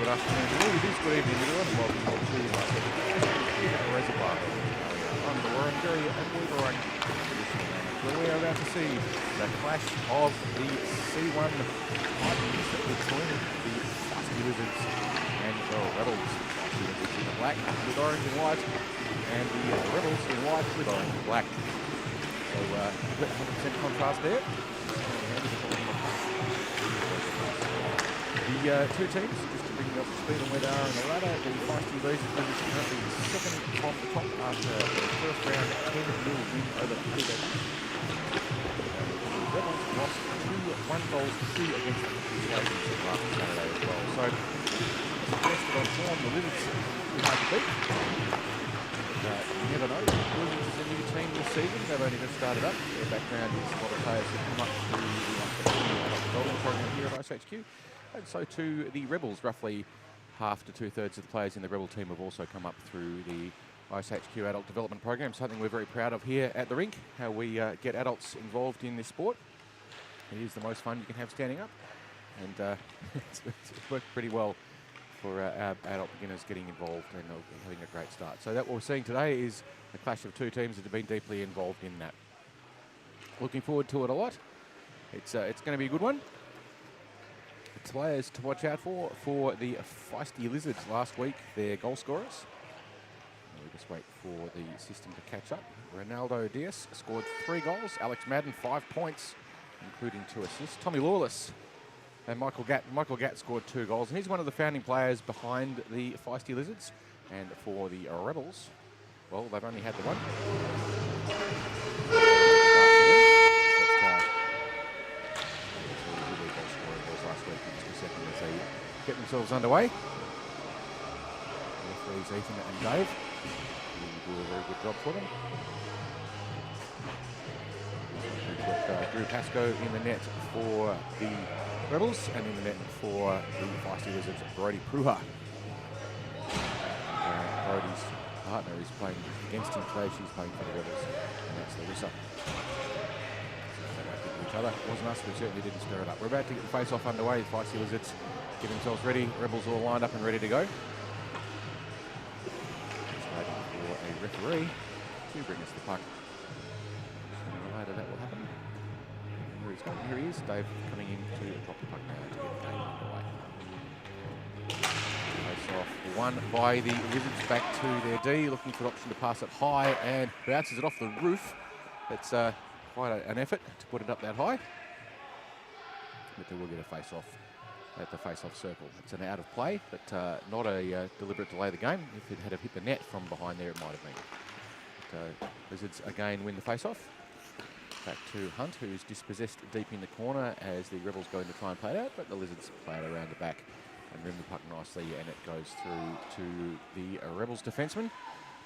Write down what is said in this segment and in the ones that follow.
good afternoon to all. It is good evening, everyone, and welcome to the Reservoir. I'm the Warren Jerry and we're on where we are about to see the clash of the C1 Titans between the Feisty Lizards and the Rebels. The Lizards in black with orange and white, and the Rebels in white with orange and black. So, 100% contrast there. The two teams, just to bring you up to speed on where they are in the ladder, the Feisty Lizards is currently second from the top after the first round 10-0 win over the Rebels. The Rebels lost 1 goals to 2 against the Feisty last Saturday as well. So, tested on form, the Lizards are hard to beat. But you never know. The Lizards is a new team this season. They've only just started up. Their background is a lot of players who come up through the Golden program here at iceHQ. And so too the Rebels, roughly half to 2/3 of the players in the Rebel team have also come up through the iceHQ Adult Development Program, something we're very proud of here at the rink, how we get adults involved in this sport. It is the most fun you can have standing up, and it's worked pretty well for our adult beginners getting involved and having a great start. So that what we're seeing today is a clash of two teams that have been deeply involved in that. Looking forward to it a lot. It's going to be a good one. Players to watch out for the Feisty Lizards last week, their goal scorers. We just wait for the system to catch up. Ronaldo Diaz scored 3 goals. Alex Madden 5 points, including 2 assists. Tommy Lawless and Michael Gatt scored 2 goals, and he's one of the founding players behind the Feisty Lizards. And for the Rebels, well, they've only had the one. As they get themselves underway. Referees Ethan and Dave do a very good job for them. We've got Drew Pascoe in the net for the Rebels, and in the net for the Feisty Lizards, Brody Pruha. Brody's partner is playing against him today. She's playing for the Rebels, and that's Larissa. Other. It wasn't us, we certainly didn't stir it up. We're about to get the face-off underway. The Feisty Lizards get themselves ready. Rebels all lined up and ready to go. Just waiting for a referee to bring us the puck. Sooner or later that will happen. Here he's going. Here he is. Dave coming in to drop the puck now to get the game underway. Face-off won by the Lizards back to their D, looking for an option to pass it high and bounces it off the roof. It's quite an effort to put it up that high, but they will get a face-off at the face-off circle. It's an out of play, but not a deliberate delay of the game. If it had hit the net from behind there, it might have been. But, Lizards again win the face-off. Back to Hunt, who's dispossessed deep in the corner as the Rebels go in to try and play it out, but the Lizards play it around the back and rim the puck nicely, and it goes through to the Rebels defenseman.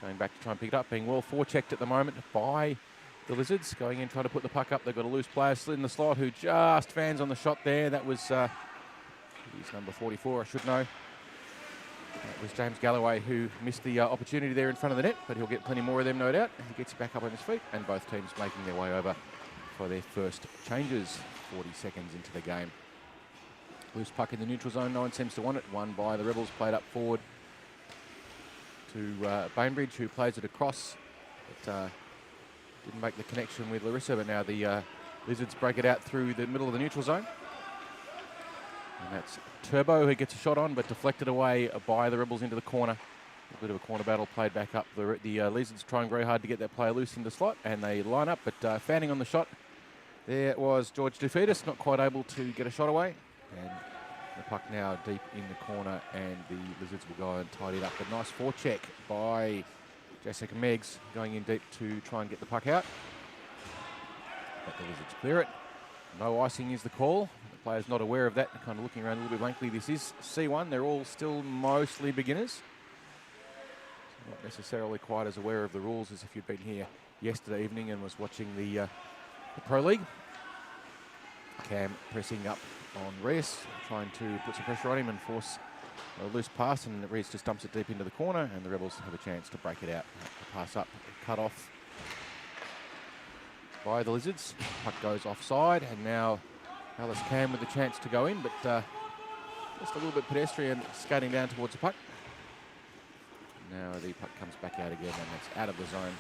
Going back to try and pick it up, being well forechecked at the moment by the Lizards, going in trying to put the puck up. They've got a loose player slid in the slot who just fans on the shot there. That was he's number 44, I should know. That was James Galloway, who missed the opportunity there in front of the net, but he'll get plenty more of them, no doubt. He gets back up on his feet, and both teams making their way over for their first changes 40 seconds into the game. Loose puck in the neutral zone, no one seems to want it. Won by the Rebels, played up forward to Bainbridge, who plays it across. But, didn't make the connection with Larissa, but now the Lizards break it out through the middle of the neutral zone. And that's Turbo who gets a shot on, but deflected away by the Rebels into the corner. A bit of a corner battle played back up. The Lizards trying very hard to get that player loose into slot, and they line up, but fanning on the shot. There was George Dufidis, not quite able to get a shot away. And the puck now deep in the corner, and the Lizards will go and tidy it up. A nice forecheck by Jessica Meggs, going in deep to try and get the puck out. But the Lizards clear it. No icing is the call. The player's not aware of that, kind of looking around a little bit blankly. This is C1. They're all still mostly beginners. Not necessarily quite as aware of the rules as if you'd been here yesterday evening and was watching the Pro League. Cam pressing up on Rees, trying to put some pressure on him and force a loose pass, and Rees just dumps it deep into the corner, and the Rebels have a chance to break it out. The pass up, cut off by the Lizards. Puck goes offside, and now Alice Cam with a chance to go in, but Just a little bit pedestrian, skating down towards the puck. Now the puck comes back out again, and it's out of the zone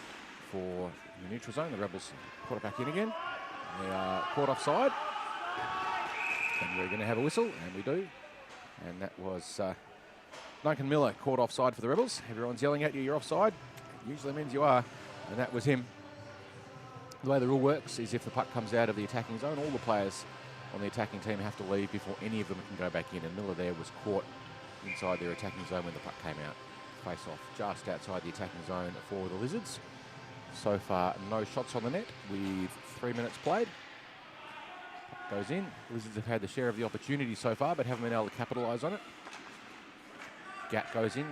for the neutral zone. The Rebels put it back in again. They are caught offside. And we're going to have a whistle, and we do. And that was Duncan Miller caught offside for the Rebels. Everyone's yelling at you, you're offside. It usually means you are, and that was him. The way the rule works is if the puck comes out of the attacking zone, all the players on the attacking team have to leave before any of them can go back in. And Miller there was caught inside their attacking zone when the puck came out. Face off just outside the attacking zone for the Lizards. So far, no shots on the net with 3 minutes played. Goes in. The Lizards have had the share of the opportunity so far, but haven't been able to capitalise on it. Gatt goes in,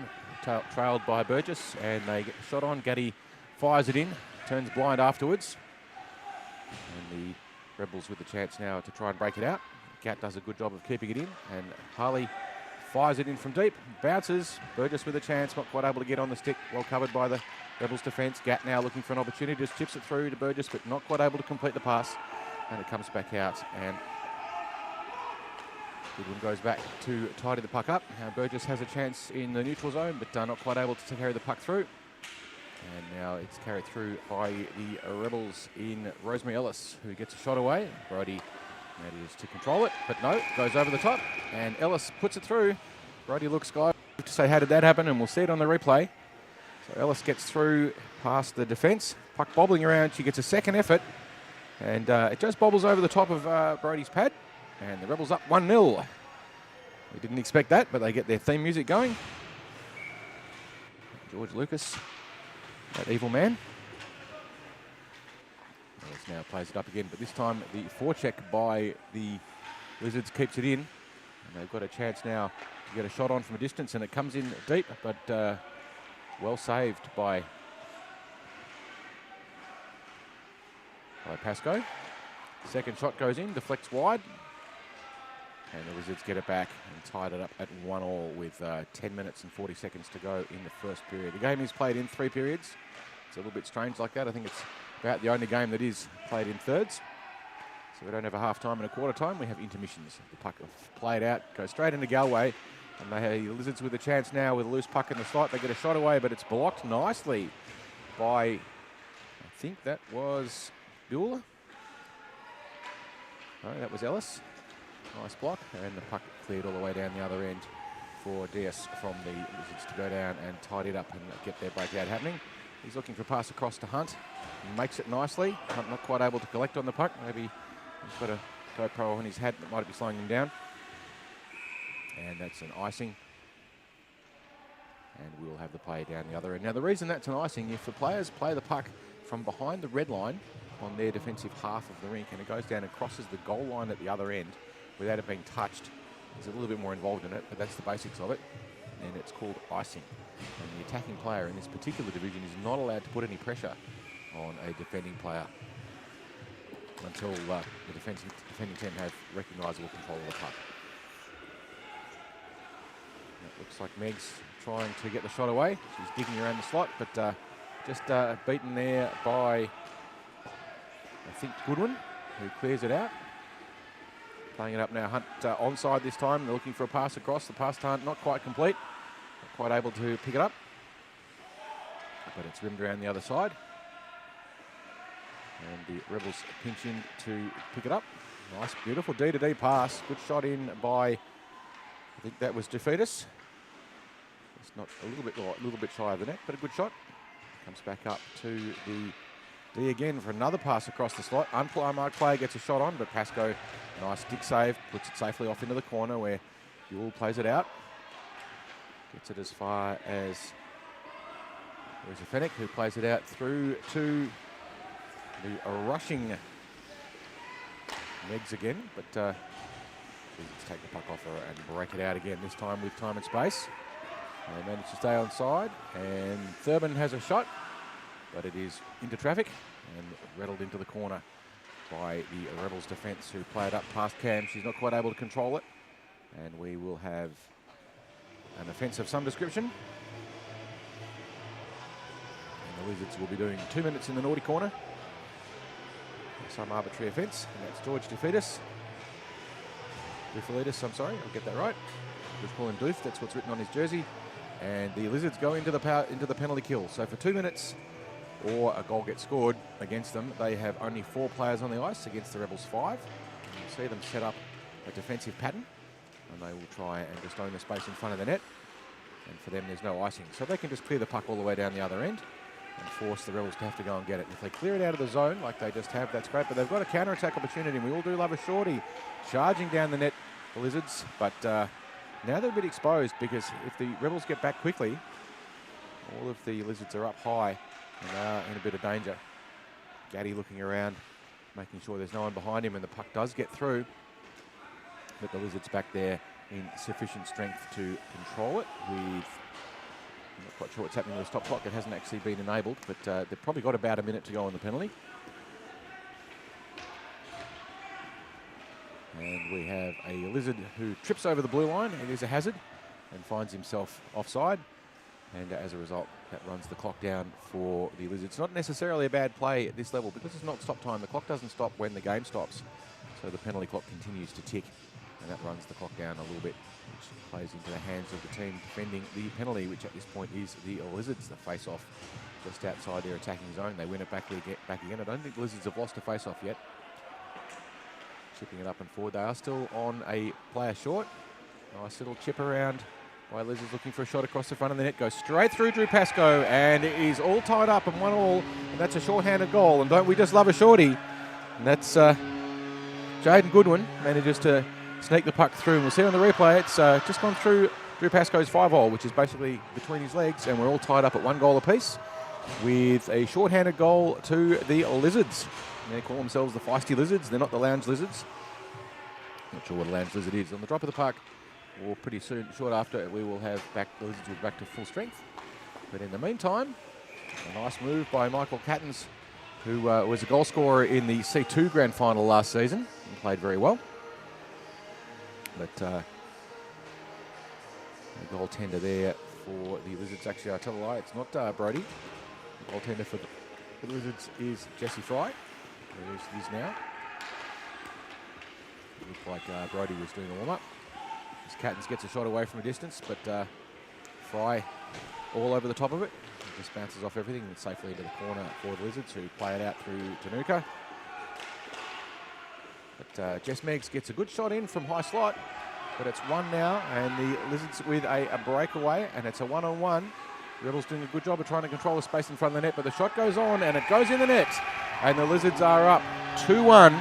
trailed by Burgess, and they get the shot on. Gaddy fires it in, turns blind afterwards. And the Rebels with the chance now to try and break it out. Gatt does a good job of keeping it in, and Harley fires it in from deep, bounces. Burgess with a chance, not quite able to get on the stick, well covered by the Rebels defence. Gatt now looking for an opportunity, just chips it through to Burgess, but not quite able to complete the pass. And it comes back out, and Goodwin goes back to tidy the puck up. Now Burgess has a chance in the neutral zone, but not quite able to carry the puck through. And now it's carried through by the Rebels in Rosemary Ellis, who gets a shot away. Brody manages to control it, but no, goes over the top, and Ellis puts it through. Brody looks sky to say, how did that happen? And we'll see it on the replay. So Ellis gets through past the defence. Puck bobbling around, she gets a second effort, and it just bobbles over the top of Brody's pad, and the Rebels up 1-0. We didn't expect that, but they get their theme music going. George Lucas, that evil man. Ellis now plays it up again, but this time the forecheck by the Lizards keeps it in, and they've got a chance now to get a shot on from a distance, and it comes in deep, but well saved by Pascoe. Second shot goes in, deflects wide, and the Wizards get it back and tied it up at 1-1 with 10 minutes and 40 seconds to go in the first period. The game is played in 3 periods. It's a little bit strange like that. I think it's about the only game that is played in thirds. So we don't have a half time and a quarter time. We have intermissions. The puck played out, goes straight into Galway, and the Lizards with a chance now with a loose puck in the slot. They get a shot away, but it's blocked nicely by, I think that was Bueller. No, that was Ellis. Nice block, and the puck cleared all the way down the other end for DS from the Lizards to go down and tidy it up and get their breakout happening. He's looking for a pass across to Hunt. He makes it nicely. Hunt not quite able to collect on the puck. Maybe he's got a GoPro on his head that might be slowing him down. And that's an icing. And we'll have the play down the other end. Now, the reason that's an icing, if the players play the puck from behind the red line on their defensive half of the rink, and it goes down and crosses the goal line at the other end without it being touched, there's a little bit more involved in it, but that's the basics of it, and it's called icing. And the attacking player in this particular division is not allowed to put any pressure on a defending player until the defending team have recognisable control of the puck. It looks like Meg's trying to get the shot away. She's digging around the slot, but just beaten there by, I think, Goodwin, who clears it out. Playing it up now, Hunt onside this time. They're looking for a pass across. The pass to Hunt not quite complete. Not quite able to pick it up. But it's rimmed around the other side. And the Rebels pinch in to pick it up. Nice, beautiful D-to-D pass. Good shot in by, I think that was DeFetus. It's not a little bit shy of the net, but a good shot. Comes back up to the D again for another pass across the slot. Unmarked player gets a shot on, but Pascoe, nice dig save, puts it safely off into the corner where Buell plays it out. Gets it as far as there's a Fennec who plays it out through to the rushing Megs again, but let's take the puck off her and break it out again, this time with time and space. They manage to stay on side, and Thurman has a shot, but it is into traffic and rattled into the corner by the Rebels defence, who play it up past Cam. She's not quite able to control it, and we will have an offence of some description. And the Lizards will be doing 2 minutes in the naughty corner. Some arbitrary offence, and that's George DeFilitis, I'm sorry, I'll get that right. Just calling Doof, that's what's written on his jersey. And the Lizards go into the penalty kill. So for 2 minutes, or a goal gets scored against them, they have only 4 players on the ice against the Rebels 5. And you'll see them set up a defensive pattern, and they will try and just own the space in front of the net. And for them, there's no icing. So they can just clear the puck all the way down the other end and force the Rebels to have to go and get it. If they clear it out of the zone like they just have, that's great. But they've got a counter-attack opportunity, and we all do love a shorty charging down the net, the Lizards. But now they're a bit exposed, because if the Rebels get back quickly, all of the Lizards are up high and are in a bit of danger. Gaddy looking around, making sure there's no one behind him, and the puck does get through. But the Lizards back there in sufficient strength to control it with, I'm not quite sure what's happening with the stop clock. It hasn't actually been enabled, but they've probably got about a minute to go on the penalty. And we have a Lizard who trips over the blue line. It is a hazard and finds himself offside. And as a result, that runs the clock down for the Lizards. Not necessarily a bad play at this level, because it's not stop time. The clock doesn't stop when the game stops. So the penalty clock continues to tick, and that runs the clock down a little bit, which plays into the hands of the team defending the penalty, which at this point is the Lizards. The face-off just outside their attacking zone. They win it back again. I don't think the Lizards have lost a face-off yet. Chipping it up and forward. They are still on a player short. Nice little chip around by Lizards, looking for a shot across the front of the net. Goes straight through Drew Pascoe, and it is all tied up and 1-1, and that's a short-handed goal. And don't we just love a shorty? And that's Jaden Goodwin manages to sneak the puck through, and we'll see on the replay, it's just gone through Drew Pascoe's 5-hole, which is basically between his legs, and we're all tied up at 1 goal apiece with a short-handed goal to the Lizards. And they call themselves the Feisty Lizards. They're not the Lounge Lizards. Not sure what a Lounge Lizard is. On the drop of the puck, or pretty soon, short after, we will have the Lizards back to full strength. But in the meantime, a nice move by Michael Cattons, who was a goal scorer in the C2 Grand Final last season and played very well. But a goaltender there for the Lizards. Actually, I tell a lie, it's not Brody. The goaltender for the Lizards is Jesse Fry, who it is now. It looked like Brody was doing a warm-up. As Cattons gets a shot away from a distance, but Fry all over the top of it. It just bounces off everything and safely into the corner for the Lizards, who play it out through Tanuka. But Jess Meggs gets a good shot in from high slot, but it's 1 now, and the Lizards with a breakaway, and it's a 1-on-1. Rebels doing a good job of trying to control the space in front of the net, but the shot goes on, and it goes in the net, and the Lizards are up 2-1.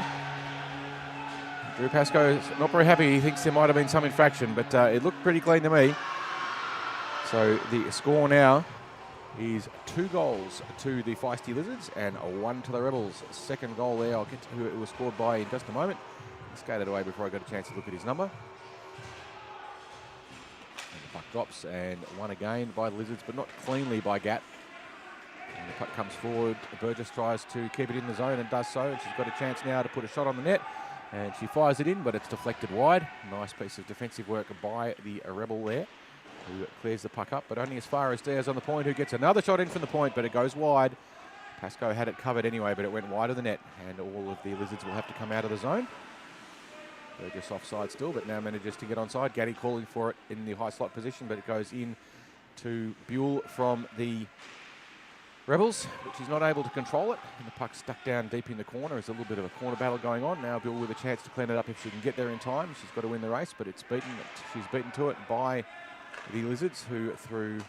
Drew Pascoe is not very happy. He thinks there might have been some infraction, but it looked pretty clean to me. So the score now is 2 goals to the Feisty Lizards and a 1 to the Rebels. Second goal there. I'll get to who it was scored by in just a moment. He skated away before I got a chance to look at his number. And the puck drops, and 1 again by the Lizards, but not cleanly by Gat. And the puck comes forward. Burgess tries to keep it in the zone and does so. And she's got a chance now to put a shot on the net. And she fires it in, but it's deflected wide. Nice piece of defensive work by the Rebel there, who clears the puck up, but only as far as Diaz on the point, who gets another shot in from the point, but it goes wide. Pascoe had it covered anyway, but it went wide of the net, and all of the Lizards will have to come out of the zone. They're just offside still, but now manages to get onside. Gaddy calling for it in the high slot position, but it goes in to Buell from the Rebels, which is not able to control it, and the puck's stuck down deep in the corner. There's a little bit of a corner battle going on. Now Buell with a chance to clean it up if she can get there in time. She's got to win the race, but it's beaten. She's beaten to it by the Lizards, who threw,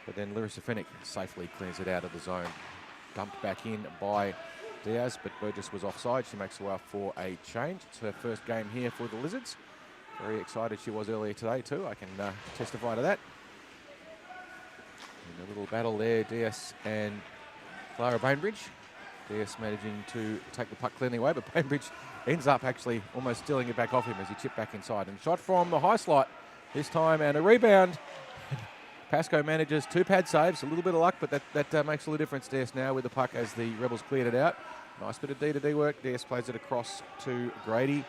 but then Larissa Fennick safely clears it out of the zone. Dumped back in by Diaz, but Burgess was offside. She makes her way up for a change. It's her first game here for the Lizards. Very excited she was earlier today too. I can testify to that. And a little battle there, Diaz and Clara Bainbridge. Diaz managing to take the puck cleanly away, but Bainbridge ends up actually almost stealing it back off him as he chipped back inside. And shot from the high slot this time, and a rebound. Pascoe manages 2 pad saves, a little bit of luck, but that makes all the difference. Diaz now with the puck as the Rebels cleared it out. Nice bit of D-to-D work. Diaz plays it across to Grady.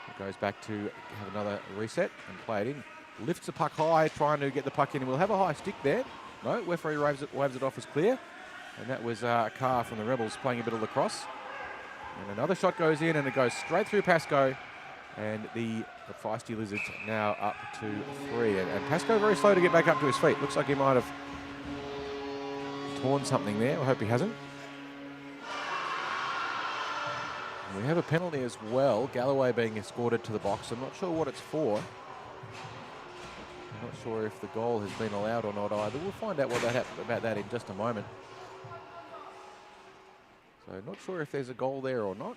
It goes back to have another reset and play it in. Lifts the puck high, trying to get the puck in. We'll have a high stick there. No, referee waves it off as clear. And that was a Carr from the Rebels playing a bit of lacrosse. And another shot goes in, and it goes straight through Pascoe. And the Feisty Lizards now up to 3. And Pascoe very slow to get back up to his feet. Looks like he might have torn something there. I hope he hasn't. And we have a penalty as well. Galloway being escorted to the box. I'm not sure what it's for. I'm not sure if the goal has been allowed or not either. We'll find out about that in just a moment. So not sure if there's a goal there or not.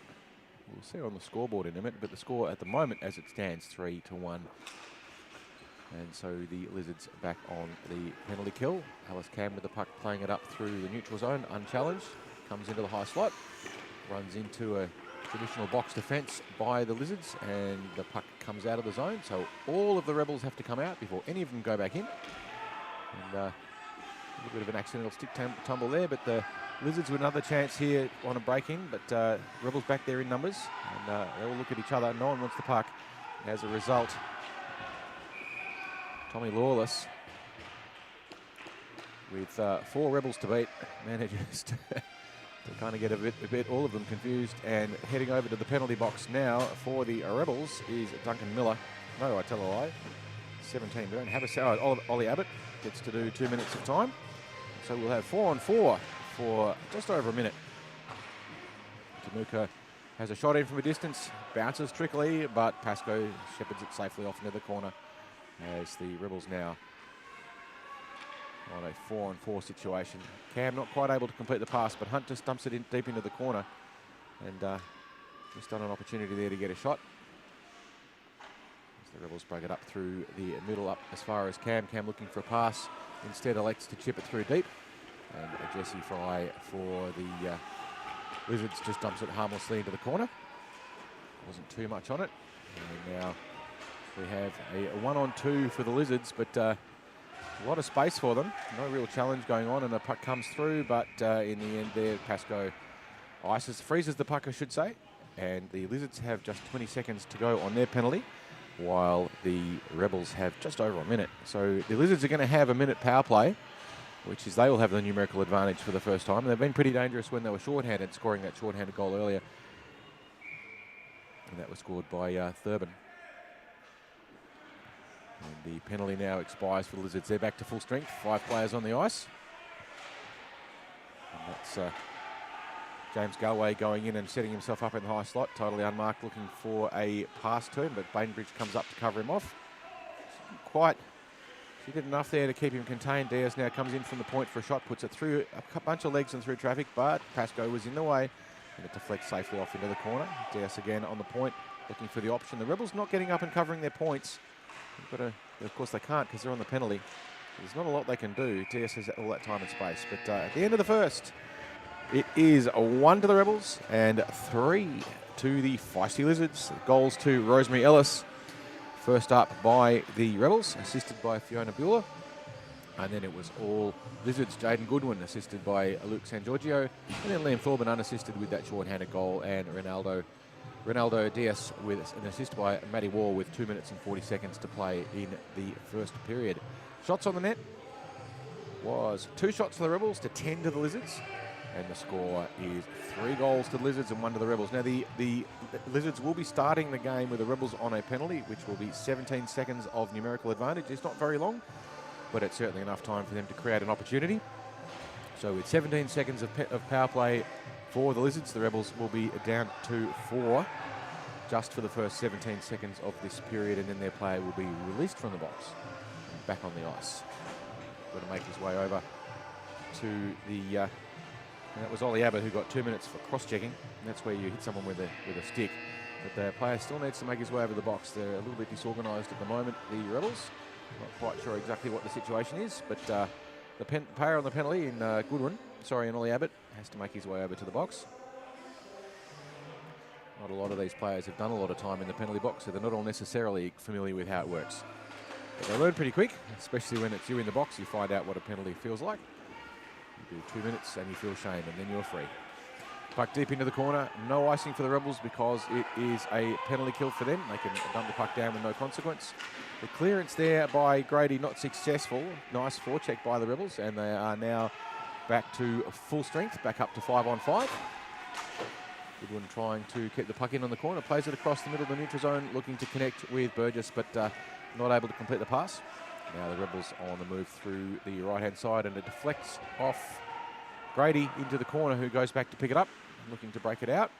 We'll see on the scoreboard in a minute, but the score at the moment as it stands 3-1. And so the Lizards back on the penalty kill. Alice Cam with the puck playing it up through the neutral zone, unchallenged. Comes into the high slot, runs into a traditional box defence by the Lizards, and the puck comes out of the zone. So all of the Rebels have to come out before any of them go back in. And a little bit of an accidental stick tumble there, but the Lizards with another chance here on a break-in, but Rebels back there in numbers, and they all look at each other. No one wants the puck. As a result, Tommy Lawless, with 4 Rebels to beat, manages to kind of get a bit all of them confused. And heading over to the penalty box now for the Rebels is Duncan Miller. No, I tell a lie. 17. We don't have a Ollie Abbott gets to do 2 minutes of time. So we'll have 4-on-4 for just over a minute. Tamuka has a shot in from a distance, bounces trickily, but Pascoe shepherds it safely off into the corner as the Rebels now on a 4-on-4 situation. Cam not quite able to complete the pass, but Hunt just dumps it in deep into the corner and missed on an opportunity there to get a shot. As the Rebels break it up through the middle up as far as Cam. Cam looking for a pass, instead elects to chip it through deep. And Jesse Fry for the Lizards just dumps it harmlessly into the corner. Wasn't too much on it. And now we have a 1-on-2 for the Lizards, but a lot of space for them. No real challenge going on, and the puck comes through, but in the end there, Pascoe freezes the puck, I should say. And the Lizards have just 20 seconds to go on their penalty, while the Rebels have just over a minute. So the Lizards are going to have a minute power play, which is they will have the numerical advantage for the first time. And they've been pretty dangerous when they were shorthanded, scoring that shorthanded goal earlier. And that was scored by Thurbin. And the penalty now expires for the Lizards. They're back to full strength, 5 players on the ice. And that's James Galway going in and setting himself up in the high slot, totally unmarked, looking for a pass to him, but Bainbridge comes up to cover him off. She did enough there to keep him contained. Diaz now comes in from the point for a shot, puts it through a bunch of legs and through traffic, but Pascoe was in the way, and it deflects safely off into the corner. Diaz again on the point, looking for the option. The Rebels not getting up and covering their points. Of course they can't because they're on the penalty. There's not a lot they can do. Diaz has all that time and space, but at the end of the first, it is 1 to the Rebels and 3 to the Feisty Lizards. Goals to Rosemary Ellis. First up by the Rebels, assisted by Fiona Bueller. And then it was all Lizards. Jaden Goodwin, assisted by Luke San Giorgio. And then Liam Thorburn, unassisted with that short-handed goal. And Ronaldo Diaz with an assist by Matty Wall with 2 minutes and 40 seconds to play in the first period. Shots on the net was 2 shots to the Rebels to 10 to the Lizards. And the score is 3 goals to the Lizards and 1 to the Rebels. Now, the Lizards will be starting the game with the Rebels on a penalty, which will be 17 seconds of numerical advantage. It's not very long, but it's certainly enough time for them to create an opportunity. So with 17 seconds of power play for the Lizards, the Rebels will be down to 4 just for the first 17 seconds of this period, and then their player will be released from the box and back on the ice. Going to make his way over to the... And that was Ollie Abbott who got 2 minutes for cross-checking. And that's where you hit someone with a stick. But the player still needs to make his way over the box. They're a little bit disorganised at the moment, the Rebels. Not quite sure exactly what the situation is, but the player on the penalty in in Ollie Abbott has to make his way over to the box. Not a lot of these players have done a lot of time in the penalty box, so they're not all necessarily familiar with how it works. But they learn pretty quick, especially when it's you in the box. You find out what a penalty feels like. You do 2 minutes and you feel shame, and then you're free. Puck deep into the corner. No icing for the Rebels because it is a penalty kill for them. They can dump the puck down with no consequence. The clearance there by Grady not successful. Nice forecheck by the Rebels, and they are now back to full strength, back up to 5-on-5. Goodwin trying to keep the puck in on the corner, plays it across the middle of the neutral zone, looking to connect with Burgess, but not able to complete the pass. Now the Rebels on the move through the right-hand side, and it deflects off Grady into the corner, who goes back to pick it up, looking to break it out.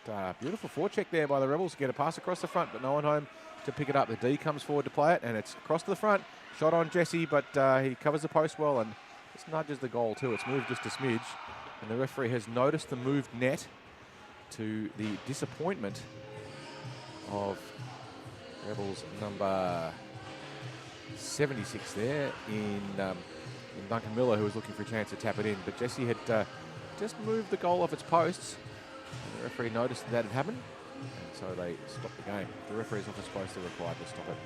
But, beautiful forecheck there by the Rebels to get a pass across the front, but no one home to pick it up. The D comes forward to play it, and it's across to the front. Shot on Jesse, but he covers the post well and just nudges the goal too. It's moved just a smidge, and the referee has noticed the moved net, to the disappointment of Rebels number 76 there in Duncan Miller, who was looking for a chance to tap it in. But Jesse had just moved the goal off its posts, and the referee noticed that had happened, and so they stopped the game. The referee's office post are required to stop it.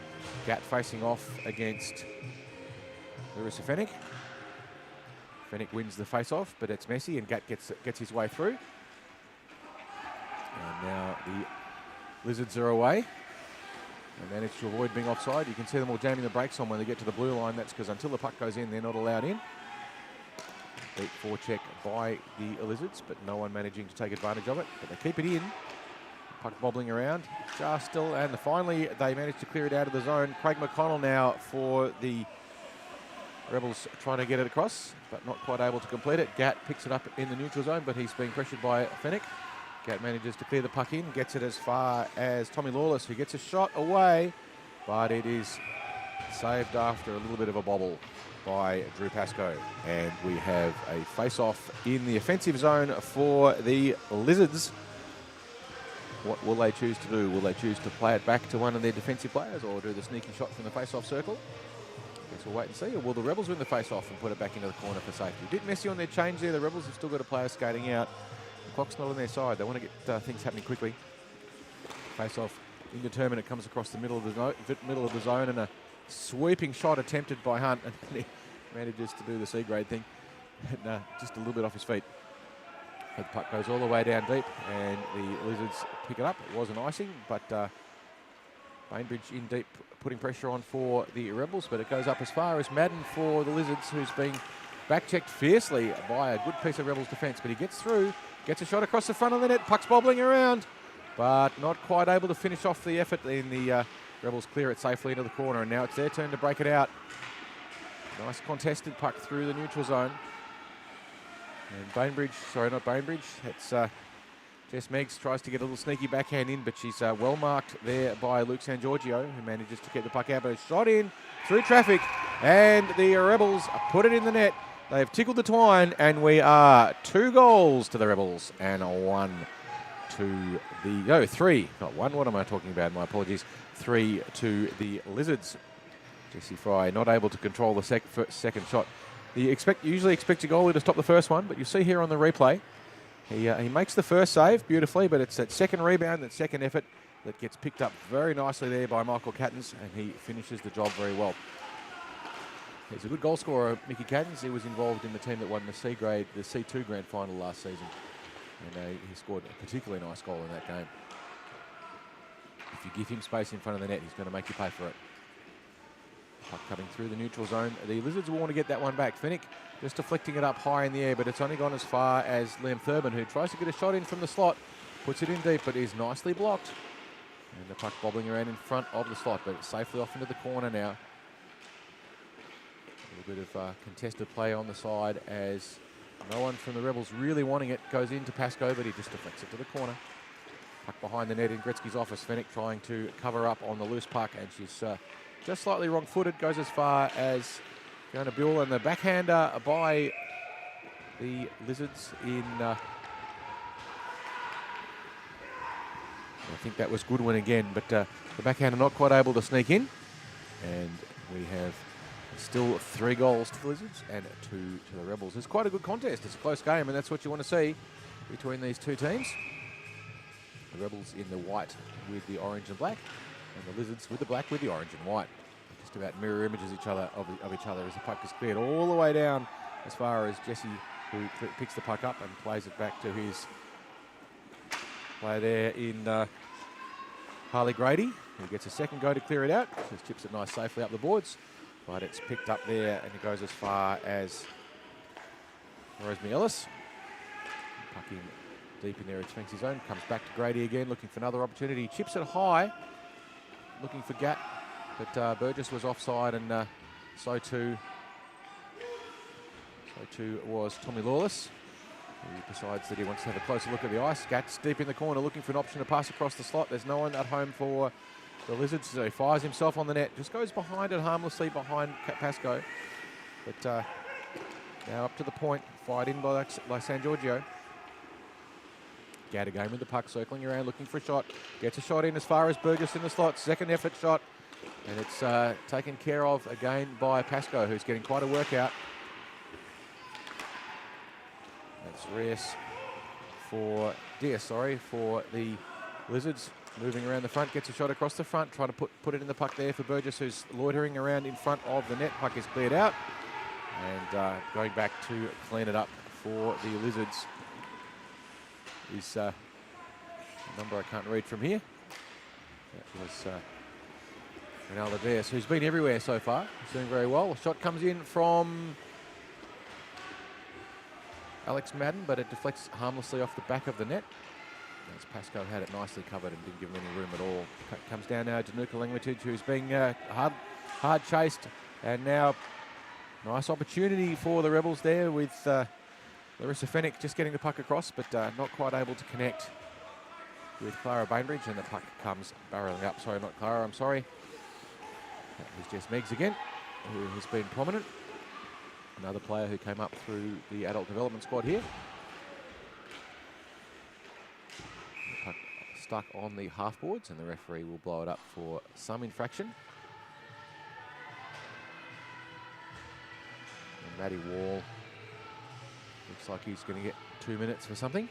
Gat facing off against Larissa Fennick. Fennick wins the face-off, but it's messy, and Gat gets his way through. And now the Lizards are away. They manage to avoid being offside. You can see them all jamming the brakes on when they get to the blue line. That's because until the puck goes in, they're not allowed in. Deep forecheck by the Lizards, but no one managing to take advantage of it. But they keep it in. Puck bobbling around. Just still, and finally they manage to clear it out of the zone. Craig McConnell now for the Rebels, trying to get it across, but not quite able to complete it. Gat picks it up in the neutral zone, but he's being pressured by Fennick. Gat manages to clear the puck in, gets it as far as Tommy Lawless, who gets a shot away, but it is saved after a little bit of a bobble by Drew Pascoe. And we have a face-off in the offensive zone for the Lizards. What will they choose to do? Will they choose to play it back to one of their defensive players, or do the sneaky shot from the face-off circle? Guess we'll wait and see. Or will the Rebels win the face-off and put it back into the corner for safety? A bit messy on their change there. The Rebels have still got a player skating out. The clock's not on their side. They want to get things happening quickly. Face-off indeterminate, comes across the middle of the zone, and a sweeping shot attempted by Hunt, and he manages to do the C-grade thing, and, just a little bit off his feet. The puck goes all the way down deep, and the Lizards pick it up. It was an icing, but Bainbridge in deep, putting pressure on for the Rebels, but it goes up as far as Madden for the Lizards, who's being back-checked fiercely by a good piece of Rebels defence, but he gets through, gets a shot across the front of the net, puck's bobbling around, but not quite able to finish off the effort. In the Rebels clear it safely into the corner, and now it's their turn to break it out. Nice contested puck through the neutral zone. And Bainbridge, sorry, not Bainbridge, it's Jess Meggs tries to get a little sneaky backhand in, but she's well marked there by Luke San Giorgio, who manages to get the puck out, but it's shot in through traffic, and the Rebels put it in the net. They've tickled the twine, and we are 2 goals to the Rebels and 1 to the, no, 3, not 1, what am I talking about? My apologies. 3 to the Lizards. Jesse Fry not able to control the second shot. You usually expect a goalie to stop the first one, but you see here on the replay, he makes the first save beautifully, but it's that second rebound, that second effort that gets picked up very nicely there by Michael Cattens, and he finishes the job very well. He's a good goal scorer, Mickey Cattens. He was involved in the team that won the C2 grand final last season, and he scored a particularly nice goal in that game. If you give him space in front of the net, he's going to make you pay for it. Puck coming through the neutral zone. The Lizards will want to get that one back. Fennick just deflecting it up high in the air, but it's only gone as far as Liam Thurban, who tries to get a shot in from the slot, puts it in deep, but is nicely blocked. And the puck bobbling around in front of the slot, but it's safely off into the corner now. A little bit of contested play on the side, as no one from the Rebels really wanting it goes into Pascoe, but he just deflects it to the corner. Puck behind the net in Gretzky's office. Fennick trying to cover up on the loose puck, and she's just slightly wrong-footed, goes as far as Fiona Buell, and the backhander by the Lizards in, I think that was Goodwin again, but the backhander not quite able to sneak in, and we have still 3 goals to the Lizards and 2 to the Rebels. It's quite a good contest. It's a close game, and that's what you want to see between these two teams. The Rebels in the white with the orange and black, and the Lizards with the black with the orange and white. Just about mirror images of each other as the puck is cleared all the way down as far as Jesse, who picks the puck up and plays it back to his player there in Harley Grady, who gets a second go to clear it out. Just chips it nice safely up the boards, but it's picked up there, and it goes as far as Rosemary Ellis. Puck in deep in their defensive zone. Comes back to Grady again, looking for another opportunity. Chips it high, looking for Gat, but Burgess was offside, and so too was Tommy Lawless, who decides that he wants to have a closer look at the ice. Gat's deep in the corner, looking for an option to pass across the slot. There's no one at home for the Lizards, so he fires himself on the net. Just goes behind it harmlessly behind Pascoe, but now up to the point, fired in by San Giorgio. Gat again with the puck, circling around, looking for a shot. Gets a shot in as far as Burgess in the slot. Second effort shot. And it's taken care of again by Pascoe, who's getting quite a workout. That's for the Lizards. Moving around the front, gets a shot across the front, trying to put it in the puck there for Burgess, who's loitering around in front of the net. Puck is cleared out. And going back to clean it up for the Lizards is a number I can't read from here. That was Ronaldo Diaz, who's been everywhere so far. He's doing very well. A shot comes in from Alex Madden, but it deflects harmlessly off the back of the net. As Pascoe had it nicely covered and didn't give him any room at all. Comes down now to Nuka Langmatage, who's being hard chased, and now nice opportunity for the Rebels there with Larissa Fennick just getting the puck across, but not quite able to connect with Clara Bainbridge, and the puck comes barreling up. Sorry, not Clara, I'm sorry. That was Jess Meggs again, who has been prominent. Another player who came up through the adult development squad here. The puck stuck on the half boards, and the referee will blow it up for some infraction. And Matty Wall looks like he's going to get 2 minutes for something.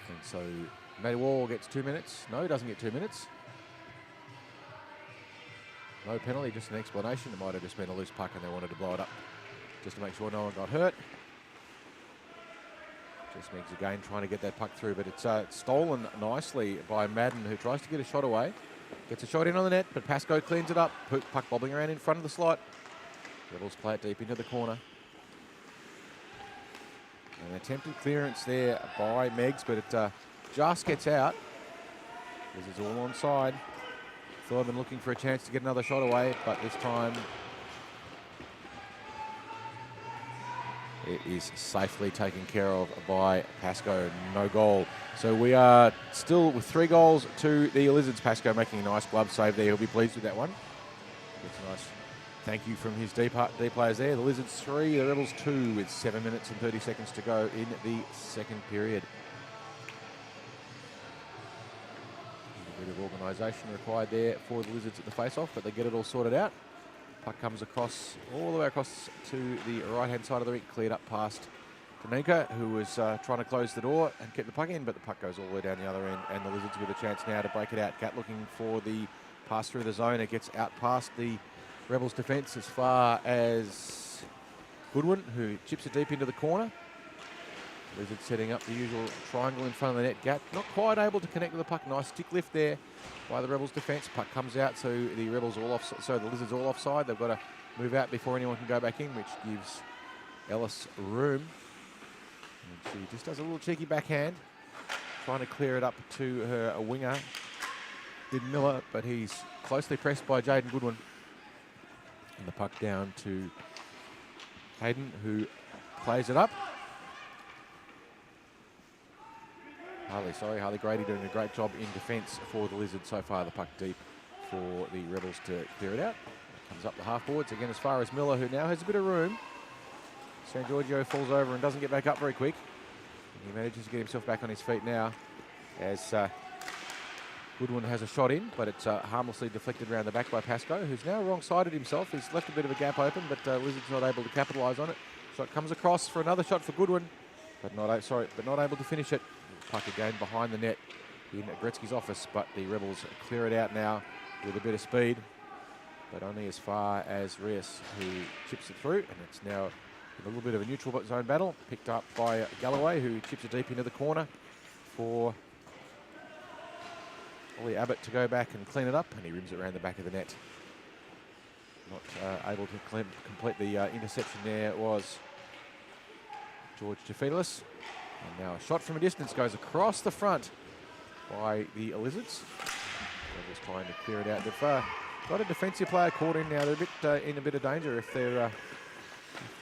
And so Matty Wall gets 2 minutes. No, he doesn't get 2 minutes. No penalty, just an explanation. It might have just been a loose puck and they wanted to blow it up just to make sure no one got hurt. Just Meggs again trying to get that puck through, but it's stolen nicely by Madden, who tries to get a shot away. Gets a shot in on the net, but Pascoe cleans it up. Puck bobbling around in front of the slot. Rebels play it deep into the corner. An attempted clearance there by Meggs, but it just gets out. This is all onside. Thorburn looking for a chance to get another shot away, but this time it is safely taken care of by Pascoe. No goal. So we are still with 3 goals to the Lizards. Pascoe making a nice glove save there. He'll be pleased with that one. Gets a nice thank you from his D players there. The Lizards 3, the Rebels 2, with 7 minutes and 30 seconds to go in the second period. A bit of organisation required there for the Lizards at the face-off, but they get it all sorted out. Puck comes across, all the way across to the right-hand side of the rink, cleared up past Tanika, who was trying to close the door and keep the puck in, but the puck goes all the way down the other end, and the Lizards with a chance now to break it out. Gat looking for the pass through the zone. It gets out past the Rebels defence as far as Goodwin, who chips it deep into the corner. Lizards setting up the usual triangle in front of the net. Gat not quite able to connect with the puck. Nice stick lift there by the Rebels defence. Puck comes out, so the Rebels all off. So the Lizards all offside. They've got to move out before anyone can go back in, which gives Ellis room. And she just does a little cheeky backhand, trying to clear it up to her winger, Did Miller, but he's closely pressed by Jaden Goodwin. And the puck down to Hayden, who plays it up. Harley Grady doing a great job in defence for the Lizards so far. The puck deep for the Rebels to clear it out. It comes up the half boards again as far as Miller, who now has a bit of room. San Giorgio falls over and doesn't get back up very quick. And he manages to get himself back on his feet now as Goodwin has a shot in, but it's harmlessly deflected around the back by Pascoe, who's now wrong-sided himself. He's left a bit of a gap open, but Lizards not able to capitalise on it. Shot comes across for another shot for Goodwin, but not able to finish it. Puck again behind the net in Gretzky's office, but the Rebels clear it out now with a bit of speed, but only as far as Reyes, who chips it through, and it's now a little bit of a neutral zone battle, picked up by Galloway, who chips it deep into the corner for Ollie Abbott to go back and clean it up, and he rims it around the back of the net. Not able to complete the interception there was George Tefidis. And now a shot from a distance goes across the front by the Lizards. They're just trying to clear it out. They've got a defensive player caught in now. They're in a bit of danger if the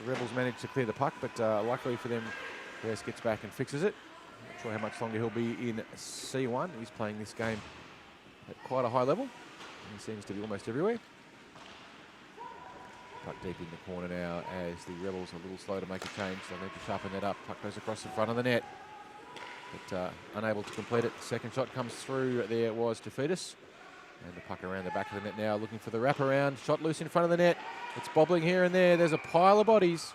Rebels manage to clear the puck, but luckily for them, West gets back and fixes it. Not sure how much longer he'll be in C1. He's playing this game at quite a high level. He seems to be almost everywhere. Puck deep in the corner now as the Rebels are a little slow to make a change. They'll need to sharpen that up. Puck goes across the front of the net, but unable to complete it. The second shot comes through. There was Tefidis. And the puck around the back of the net now, looking for the wraparound. Shot loose in front of the net. It's bobbling here and there. There's a pile of bodies.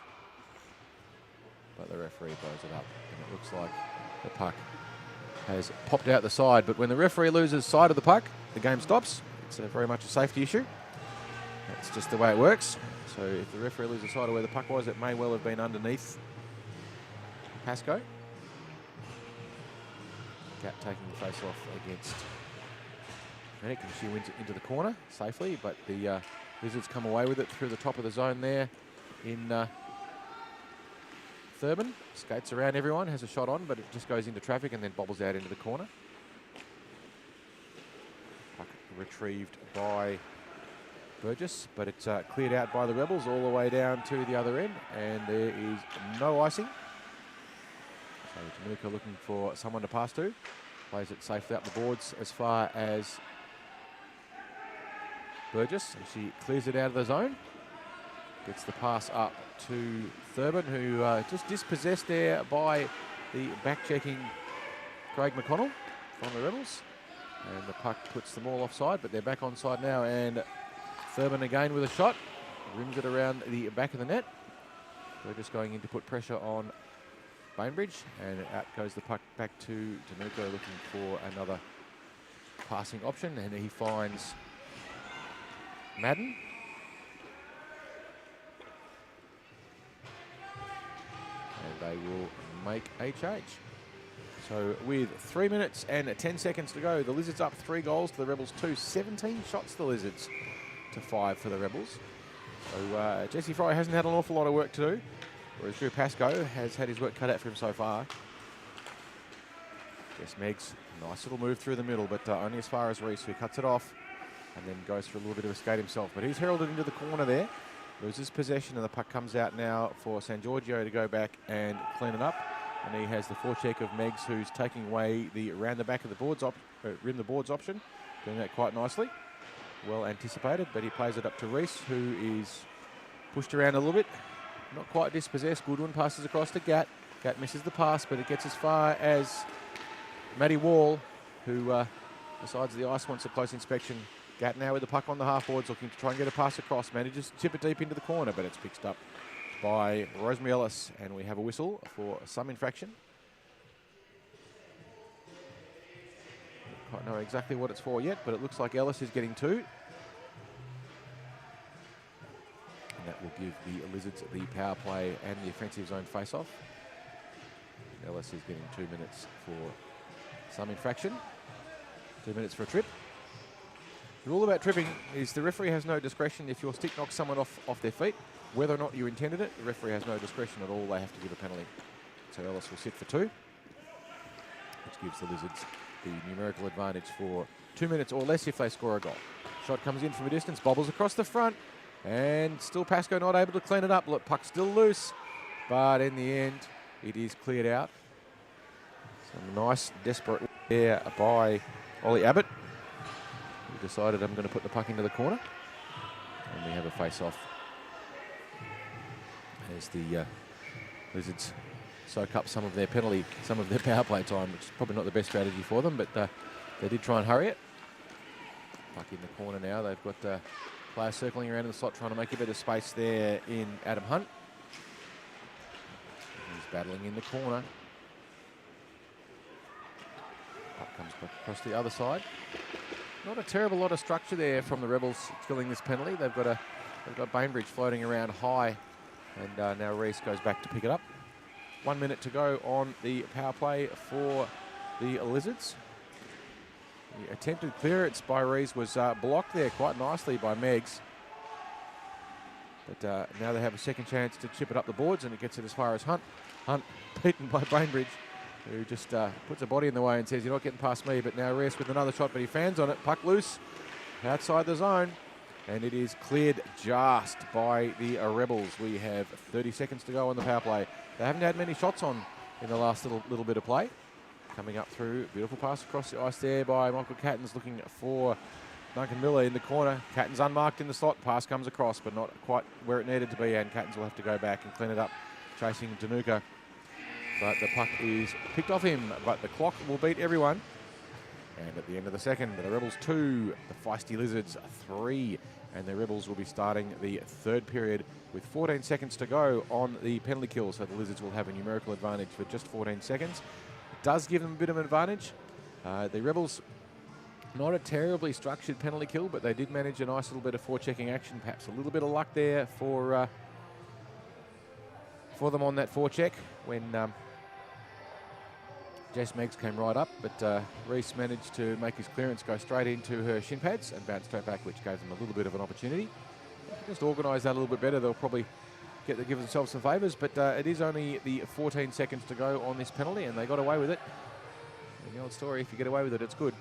But the referee blows it up. And it looks like the puck has popped out the side. But when the referee loses sight of the puck, the game stops. It's very much a safety issue. That's just the way it works. So if the referee loses sight of where the puck was, it may well have been underneath Pascoe. Gat taking the face off against Medic, and she wins it into the corner safely, but the Lizards come away with it through the top of the zone there in Thurman. Skates around everyone, has a shot on, but it just goes into traffic and then bobbles out into the corner. Puck retrieved by Burgess, but it's cleared out by the Rebels all the way down to the other end, and there is no icing. So Dominica looking for someone to pass to. Plays it safely up the boards as far as Burgess, and she clears it out of the zone. Gets the pass up to Thurman, who just dispossessed there by the back-checking Craig McConnell from the Rebels. And the puck puts them all offside, but they're back onside now, and Thurman again with a shot. Rims it around the back of the net. Burgess going in to put pressure on Bainbridge, and out goes the puck back to Danuka, looking for another passing option, and he finds Madden. And they will make a change. So with 3 minutes and 10 seconds to go, the Lizards up 3 goals to the Rebels 2. 17 shots the Lizards to 5 for the Rebels. So Jesse Fry hasn't had an awful lot of work to do, whereas Drew Pascoe has had his work cut out for him so far. Jess Meggs, nice little move through the middle, but only as far as Reese, who cuts it off and then goes for a little bit of a skate himself. But he's heralded into the corner there, loses possession, and the puck comes out now for San Giorgio to go back and clean it up. And he has the forecheck of Meggs, who's taking away the around the back of the boards, rim the boards option, doing that quite nicely. Well anticipated, but he plays it up to Reese, who is pushed around a little bit. Not quite dispossessed. Goodwin passes across to Gat. Gat misses the pass, but it gets as far as Matty Wall, who, besides the ice, wants a close inspection. Gat now with the puck on the half boards, looking to try and get a pass across. Manages to tip it deep into the corner, but it's picked up by Rosemary Ellis, and we have a whistle for some infraction. Don't quite know exactly what it's for yet, but it looks like Ellis is getting 2. And that will give the Lizards the power play and the offensive zone face-off. Ellis is getting 2 minutes for some infraction. 2 minutes for a trip. The rule about tripping is the referee has no discretion if your stick knocks someone off their feet. Whether or not you intended it, the referee has no discretion at all. They have to give a penalty. So Ellis will sit for 2, which gives the Lizards the numerical advantage for 2 minutes or less if they score a goal. Shot comes in from a distance, bobbles across the front, and still Pascoe not able to clean it up. Look, puck's still loose, but in the end, it is cleared out. Some nice, desperate there by Ollie Abbott, who decided I'm going to put the puck into the corner. And we have a face-off as the Lizards soak up some of their power play time, which is probably not the best strategy for them, but they did try and hurry it. Puck in the corner now. They've got players circling around in the slot, trying to make a bit of space there in Adam Hunt. He's battling in the corner. Puck comes back across the other side. Not a terrible lot of structure there from the Rebels filling this penalty. They've got Bainbridge floating around high, and now Reese goes back to pick it up. 1 minute to go on the power play for the Lizards. The attempted clearance by Reese was blocked there quite nicely by Meggs. But now they have a second chance to chip it up the boards, and it gets it as far as Hunt. Hunt beaten by Bainbridge, who just puts a body in the way and says, you're not getting past me. But now Reyes with another shot, but he fans on it. Puck loose outside the zone. And it is cleared just by the Rebels. We have 30 seconds to go on the power play. They haven't had many shots on in the last little bit of play. Coming up through, beautiful pass across the ice there by Michael Cattons, looking for Duncan Miller in the corner. Cattons unmarked in the slot. Pass comes across, but not quite where it needed to be, and Cattons will have to go back and clean it up, chasing Danuka. But the puck is picked off him, but the clock will beat everyone. And at the end of the second, the Rebels 2, the Feisty Lizards 3, and the Rebels will be starting the third period with 14 seconds to go on the penalty kill, so the Lizards will have a numerical advantage for just 14 seconds. It does give them a bit of an advantage. The Rebels, not a terribly structured penalty kill, but they did manage a nice little bit of forechecking action, perhaps a little bit of luck there for them on that forecheck when Jess Meggs came right up, but Reese managed to make his clearance go straight into her shin pads and bounce straight back, which gave them a little bit of an opportunity. Just organise that a little bit better, they'll probably give themselves some favours, but it is only the 14 seconds to go on this penalty, and they got away with it. And the old story, if you get away with it, it's good.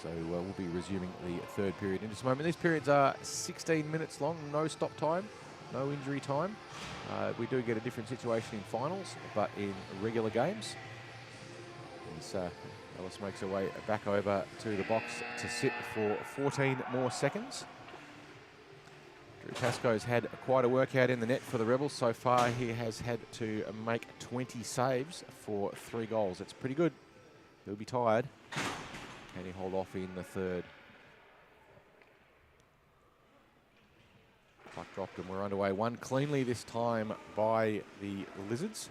So we'll be resuming the third period in just a moment. These periods are 16 minutes long, no stop time, no injury time. We do get a different situation in finals, but in regular games. As Ellis makes her way back over to the box to sit for 14 more seconds. Drew Pascoe's had quite a workout in the net for the Rebels. So far, he has had to make 20 saves for 3 goals. That's pretty good. He'll be tired. Can he hold off in the third? Puck dropped and we're underway. One cleanly this time by the Lizards.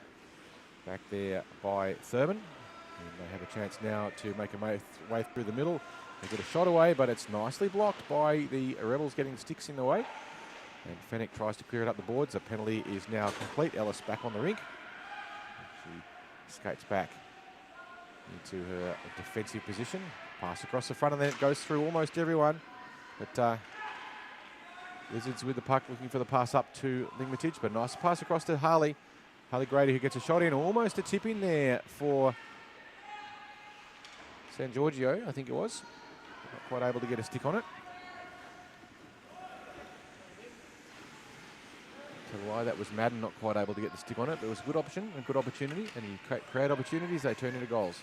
Back there by Thurman. And they have a chance now to make a way through the middle. They get a shot away, but it's nicely blocked by the Rebels getting the sticks in the way. And Fennick tries to clear it up the boards. The penalty is now complete. Ellis back on the rink. She skates back into her defensive position. Pass across the front, and then it goes through almost everyone. But Lizards with the puck, looking for the pass up to Lingmatich, but nice pass across to Harley. Harley Grady, who gets a shot in, almost a tip in there for San Giorgio, I think it was. Not quite able to get a stick on it. Tell a lie, that was Madden, not quite able to get the stick on it, but it was a good option, a good opportunity, and you create opportunities, they turn into goals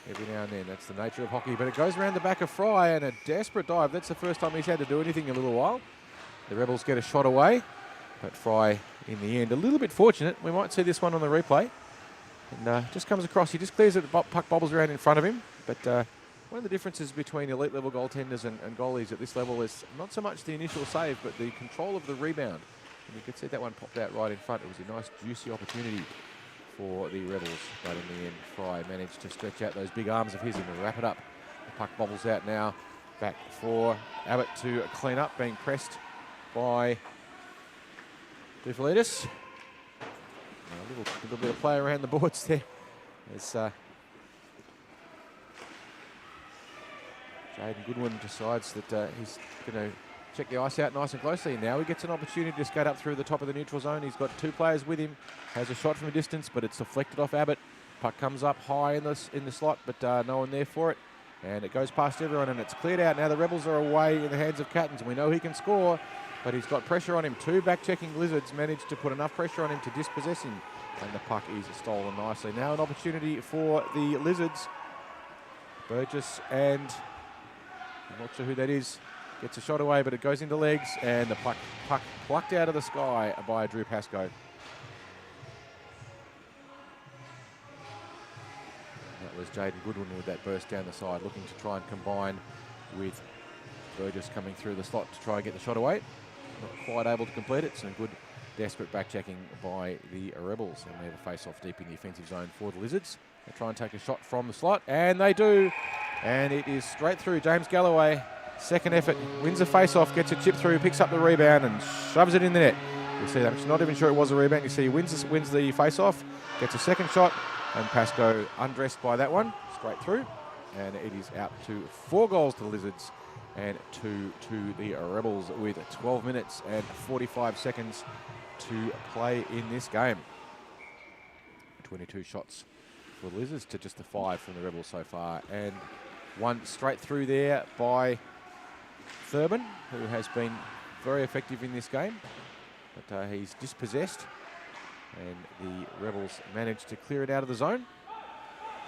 every now and then. That's the nature of hockey, but it goes around the back of Fry, and a desperate dive. That's the first time he's had to do anything in a little while. The Rebels get a shot away, but Fry, in the end, a little bit fortunate. We might see this one on the replay. And just comes across, he just clears it, the puck bobbles around in front of him. But one of the differences between elite level goaltenders and goalies at this level is not so much the initial save, but the control of the rebound. And you could see that one popped out right in front. It was a nice, juicy opportunity for the Rebels. But in the end, Fry managed to stretch out those big arms of his and wrap it up. The puck bobbles out now. Back for Abbott to clean up, being pressed by Dufilidis. A little bit of play around the boards there. As Jaden Goodwin decides that he's going to check the ice out nice and closely. Now he gets an opportunity to skate up through the top of the neutral zone. He's got 2 players with him. Has a shot from a distance, but it's deflected off Abbott. Puck comes up high in the slot, but no one there for it. And it goes past everyone, and it's cleared out. Now the Rebels are away in the hands of Cattons, and we know he can score, but he's got pressure on him. 2 back-checking Lizards managed to put enough pressure on him to dispossess him, and the puck is stolen nicely. Now an opportunity for the Lizards. Burgess, and I'm not sure who that is, gets a shot away, but it goes into legs, and the puck plucked out of the sky by Drew Pascoe. That was Jaden Goodwin with that burst down the side, looking to try and combine with Burgess coming through the slot to try and get the shot away. Not quite able to complete it. Some good desperate back-checking by the Rebels. And we have a face-off deep in the offensive zone for the Lizards. They try and take a shot from the slot, and they do. And it is straight through. James Galloway, second effort, wins the face-off, gets a chip through, picks up the rebound and shoves it in the net. You see that, I'm not even sure it was a rebound. You see he wins the face-off, gets a second shot, and Pascoe undressed by that one, straight through. And it is out to 4 goals to the Lizards and 2 to the Rebels with 12 minutes and 45 seconds to play in this game. 22 shots for the Lizards to just the 5 from the Rebels so far. And one straight through there by Thurman, who has been very effective in this game. But he's dispossessed. And the Rebels managed to clear it out of the zone.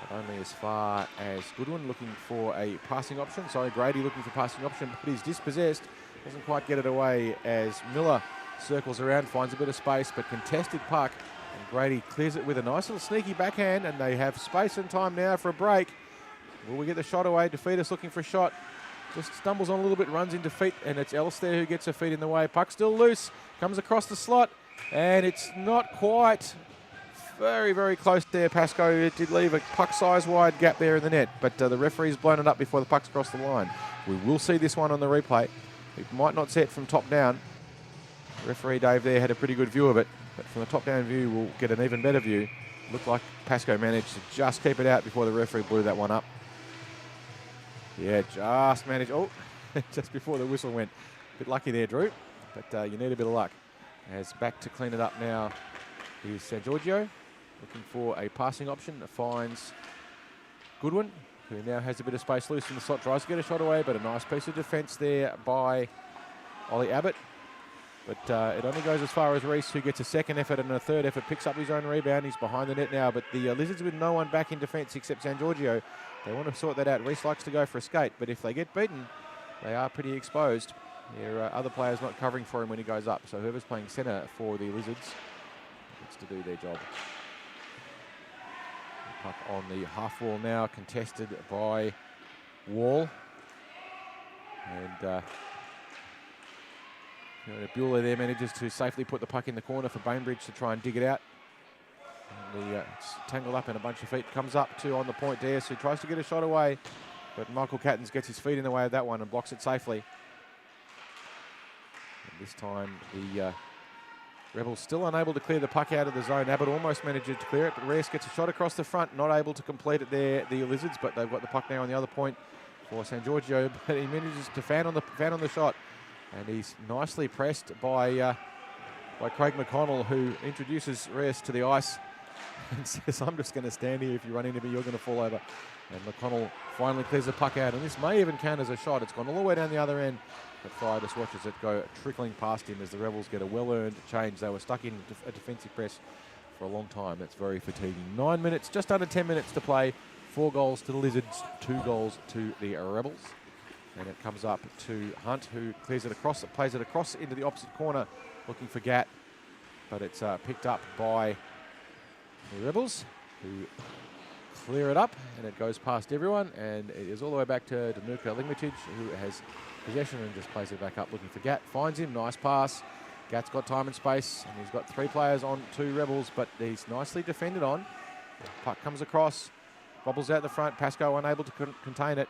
Not only as far as Goodwin looking for a passing option. Sorry, Grady looking for passing option, but he's dispossessed. Doesn't quite get it away as Miller circles around, finds a bit of space, but contested puck. And Grady clears it with a nice little sneaky backhand, and they have space and time now for a break. Will we get the shot away? DeFetus looking for a shot. Just stumbles on a little bit, runs into feet, and it's Ellis there who gets her feet in the way. Puck still loose, comes across the slot, and it's not quite. Very, very close there, Pascoe. It did leave a puck size wide gap there in the net, but the referee's blown it up before the puck's crossed the line. We will see this one on the replay. It might not see it from top down. Referee Dave there had a pretty good view of it, but from the top down view we'll get an even better view. Looked like Pascoe managed to just keep it out before the referee blew that one up. Yeah, just managed. Oh, just before the whistle went. Bit lucky there, Drew, but you need a bit of luck. As back to clean it up now is San Giorgio, looking for a passing option. Finds Goodwin, who now has a bit of space loose in the slot, tries to get a shot away, but a nice piece of defence there by Ollie Abbott. But it only goes as far as Reese, who gets a second effort and a third effort, picks up his own rebound. He's behind the net now, but the Lizards with no one back in defence except San Giorgio. They want to sort that out. Reese likes to go for a skate, but if they get beaten, they are pretty exposed. There are other players not covering for him when he goes up, so whoever's playing centre for the Lizards gets to do their job. Puck on the half wall now, contested by Wall. And Bueller there manages to safely put the puck in the corner for Bainbridge to try and dig it out. And it's tangled up in a bunch of feet. Comes up to on the point there, so he tries to get a shot away, but Michael Cattons gets his feet in the way of that one and blocks it safely. And this time the Rebels still unable to clear the puck out of the zone. Abbott almost managed to clear it, but Reyes gets a shot across the front, not able to complete it there, the Lizards, but they've got the puck now on the other point for San Giorgio, but he manages to fan on the shot, and he's nicely pressed by Craig McConnell, who introduces Reyes to the ice and says, "I'm just going to stand here. If you run into me, you're going to fall over." And McConnell finally clears the puck out, and this may even count as a shot. It's gone all the way down the other end, but Fryer just watches it go trickling past him as the Rebels get a well-earned change. They were stuck in a defensive press for a long time. That's very fatiguing. 9 minutes, just under 10 minutes to play. 4 goals to the Lizards, 2 goals to the Rebels. And it comes up to Hunt, who clears it across, plays it across into the opposite corner, looking for Gatt, but it's picked up by the Rebels, who clear it up, and it goes past everyone, and it is all the way back to Danuka Lingmatic, who has possession and just plays it back up, looking for Gatt. Finds him, nice pass. Gatt's got time and space, and he's got 3 players on 2 Rebels, but he's nicely defended on. Puck comes across, bobbles out the front. Pascoe unable to contain it.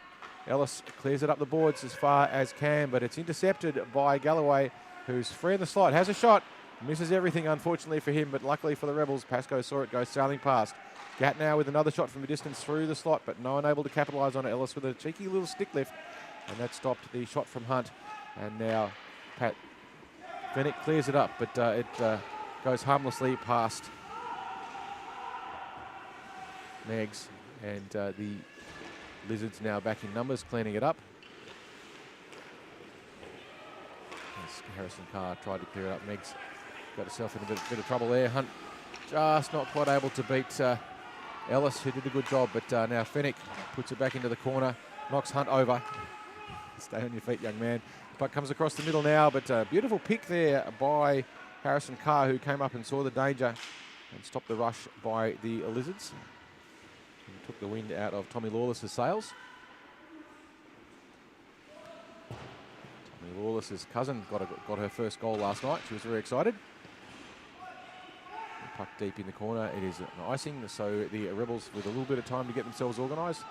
Ellis clears it up the boards as far as can, but it's intercepted by Galloway, who's free in the slot, has a shot, misses everything unfortunately for him, but luckily for the Rebels, Pascoe saw it go sailing past. Gatt now with another shot from a distance through the slot, but no one able to capitalise on it. Ellis with a cheeky little stick lift, and that stopped the shot from Hunt. And now Pat Fennick clears it up, but it goes harmlessly past Meggs, and the Lizards now back in numbers, cleaning it up. As Harrison Carr tried to clear it up, Meggs got herself in a bit of trouble there. Hunt just not quite able to beat Ellis, who did a good job, but now Fennick puts it back into the corner, knocks Hunt over. Stay on your feet, young man. Puck comes across the middle now, but a beautiful pick there by Harrison Carr, who came up and saw the danger and stopped the rush by the Lizards. And took the wind out of Tommy Lawless's sails. Tommy Lawless's cousin got her first goal last night. She was very excited. Puck deep in the corner. It is an icing, so the Rebels with a little bit of time to get themselves organised.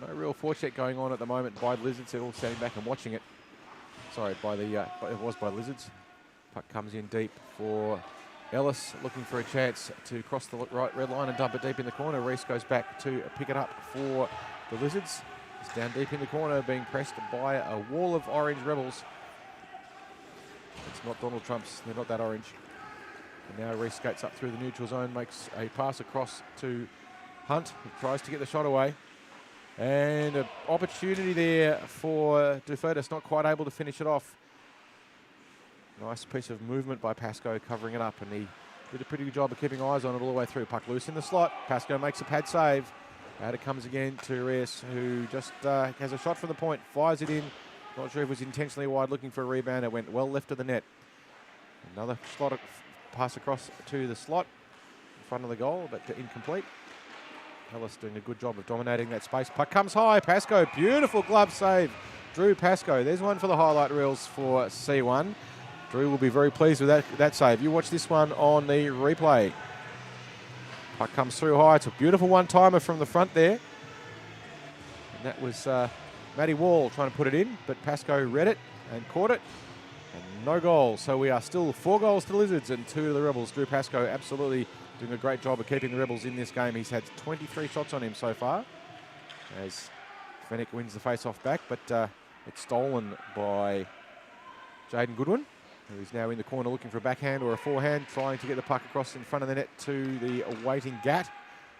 No real forecheck going on at the moment by the Lizards. They're all standing back and watching it. Sorry, it was by Lizards. Puck comes in deep for Ellis, looking for a chance to cross the right red line and dump it deep in the corner. Reese goes back to pick it up for the Lizards. It's down deep in the corner, being pressed by a wall of orange Rebels. It's not Donald Trump's. They're not that orange. And now Reese skates up through the neutral zone, makes a pass across to Hunt, who tries to get the shot away. And an opportunity there for Dufotis, not quite able to finish it off. Nice piece of movement by Pascoe covering it up, and he did a pretty good job of keeping eyes on it all the way through. Puck loose in the slot. Pascoe makes a pad save. Out it comes again to Reese, who just has a shot from the point, fires it in. Not sure if it was intentionally wide, looking for a rebound. It went well left of the net. Another slot pass across to the slot in front of the goal, but incomplete. Ellis doing a good job of dominating that space. Puck comes high. Pascoe, beautiful glove save. Drew Pascoe. There's one for the highlight reels for C1. Drew will be very pleased with that save. You watch this one on the replay. Puck comes through high. It's a beautiful one-timer from the front there. And that was Matty Wall trying to put it in, but Pascoe read it and caught it. And no goal. So we are still 4 goals to the Lizards and 2 to the Rebels. Drew Pascoe absolutely doing a great job of keeping the Rebels in this game. He's had 23 shots on him so far, as Fennick wins the face-off back, but it's stolen by Jaden Goodwin, who is now in the corner looking for a backhand or a forehand, trying to get the puck across in front of the net to the waiting Gat